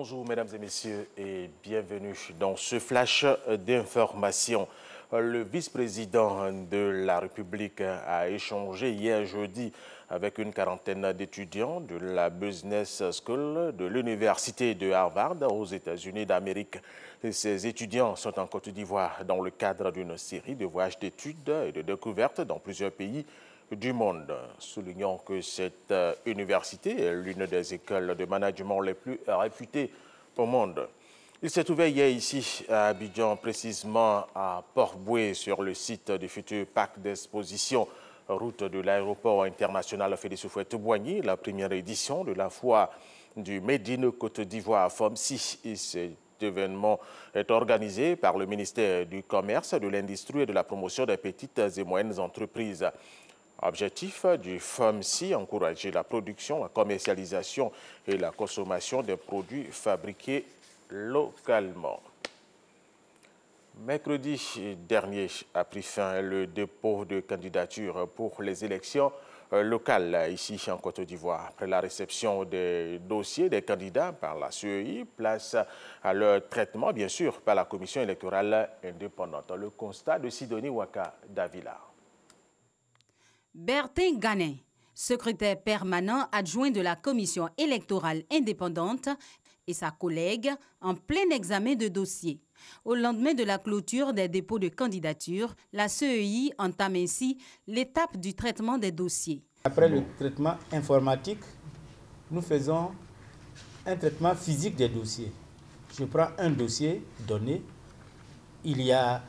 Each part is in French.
Bonjour mesdames et messieurs et bienvenue dans ce flash d'information. Le vice-président de la République a échangé hier jeudi avec une quarantaine d'étudiants de la Business School de l'Université de Harvard aux États-Unis d'Amérique. Ces étudiants sont en Côte d'Ivoire dans le cadre d'une série de voyages d'études et de découvertes dans plusieurs pays du monde. Soulignons que cette université est l'une des écoles de management les plus réputées au monde. Il s'est ouvert hier ici à Abidjan, précisément à Port-Boué, sur le site du futur parc d'exposition, route de l'aéroport international Félix Houphouët-Boigny, la première édition de la foire du Made in Côte d'Ivoire FOMCI. Cet événement est organisé par le ministère du Commerce, de l'Industrie et de la Promotion des petites et moyennes entreprises. Objectif du FOMCI, encourager la production, la commercialisation et la consommation des produits fabriqués localement. Mercredi dernier a pris fin le dépôt de candidature pour les élections locales ici en Côte d'Ivoire. Après la réception des dossiers des candidats par la CEI, place à leur traitement, bien sûr, par la Commission électorale indépendante. Le constat de Sidonie Waka Davila. Bertin Ganin, secrétaire permanent adjoint de la Commission électorale indépendante, et sa collègue en plein examen de dossier. Au lendemain de la clôture des dépôts de candidature, la CEI entame ainsi l'étape du traitement des dossiers. Après le traitement informatique, nous faisons un traitement physique des dossiers. Je prends un dossier donné, il y a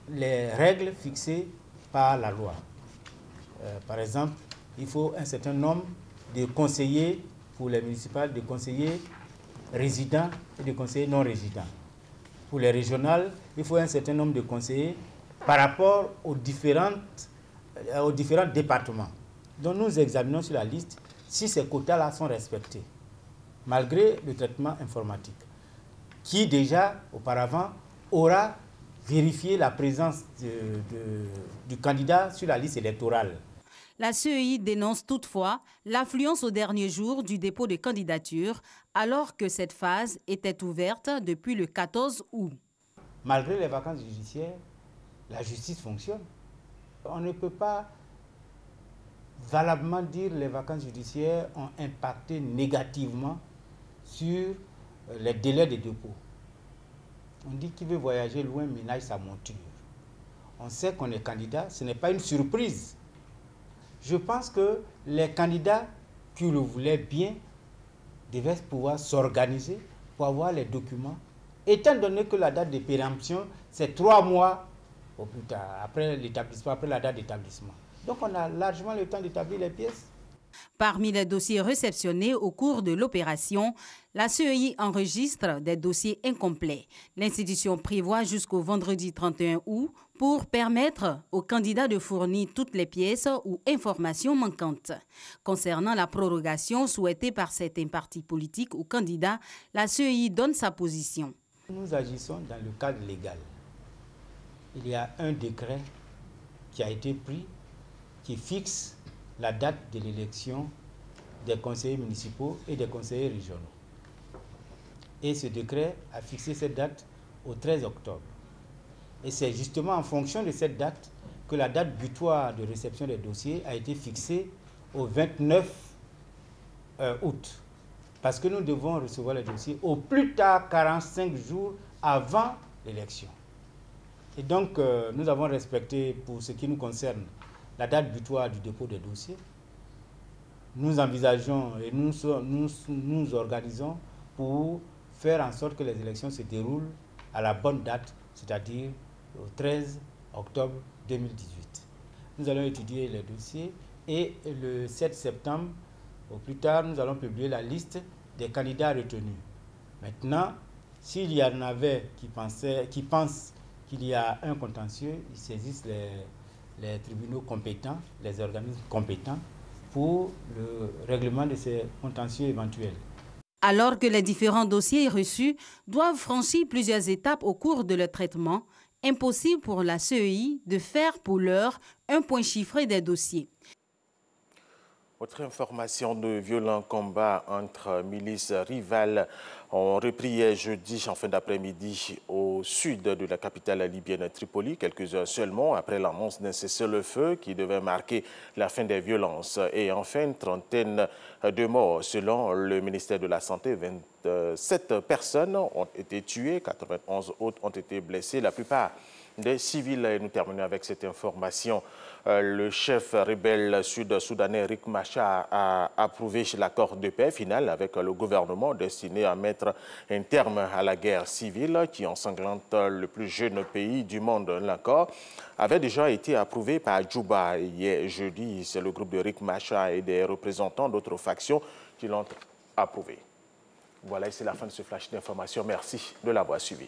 les règles fixées par la loi. Par exemple, il faut un certain nombre de conseillers pour les municipales, de conseillers résidents et de conseillers non résidents. Pour les régionales, il faut un certain nombre de conseillers par rapport aux différents départements. Donc nous examinons sur la liste si ces quotas-là sont respectés, malgré le traitement informatique, qui déjà auparavant aura vérifié la présence du candidat sur la liste électorale. La CEI dénonce toutefois l'affluence au dernier jour du dépôt de candidature, alors que cette phase était ouverte depuis le 14 août. Malgré les vacances judiciaires, la justice fonctionne. On ne peut pas valablement dire que les vacances judiciaires ont impacté négativement sur les délais de dépôt. On dit qu'il veut voyager loin, ménage sa monture. On sait qu'on est candidat, ce n'est pas une surprise. Je pense que les candidats qui le voulaient bien devaient pouvoir s'organiser pour avoir les documents, étant donné que la date de péremption, c'est 3 mois au plus tard, après l'établissement, après la date d'établissement. Donc on a largement le temps d'établir les pièces. Parmi les dossiers réceptionnés au cours de l'opération, la CEI enregistre des dossiers incomplets. L'institution prévoit jusqu'au vendredi 31 août pour permettre aux candidats de fournir toutes les pièces ou informations manquantes. Concernant la prorogation souhaitée par certains partis politiques ou candidats, la CEI donne sa position. Nous agissons dans le cadre légal. Il y a un décret qui a été pris qui fixe la date de l'élection des conseillers municipaux et des conseillers régionaux. Et ce décret a fixé cette date au 13 octobre. Et c'est justement en fonction de cette date que la date butoir de réception des dossiers a été fixée au 29 août. Parce que nous devons recevoir les dossiers au plus tard 45 jours avant l'élection. Et donc, nous avons respecté, pour ce qui nous concerne, la date butoir du dépôt des dossiers. Nous envisageons et nous organisons pour faire en sorte que les élections se déroulent à la bonne date, c'est-à-dire au 13 octobre 2018. Nous allons étudier les dossiers et le 7 septembre, au plus tard, nous allons publier la liste des candidats retenus. Maintenant, s'il y en avait qui pensent qu'il y a un contentieux, ils saisissent les tribunaux compétents, les organismes compétents pour le règlement de ces contentieux éventuels. Alors que les différents dossiers reçus doivent franchir plusieurs étapes au cours de leur traitement, impossible pour la CEI de faire pour l'heure un point chiffré des dossiers. Autre information, de violents combats entre milices rivales ont repris jeudi en fin d'après-midi au sud de la capitale libyenne Tripoli, quelques heures seulement après l'annonce d'un cessez-le-feu qui devait marquer la fin des violences. Et enfin, une trentaine de morts. Selon le ministère de la Santé, 27 personnes ont été tuées, 91 autres ont été blessées, la plupart des civils. Et nous terminons avec cette information. Le chef rebelle sud-soudanais Riek Machar a approuvé l'accord de paix final avec le gouvernement destiné à mettre un terme à la guerre civile qui ensanglante le plus jeune pays du monde. L'accord avait déjà été approuvé par Djouba hier jeudi. C'est le groupe de Riek Machar et des représentants d'autres factions qui l'ont approuvé. Voilà, c'est la fin de ce flash d'information. Merci de l'avoir suivi.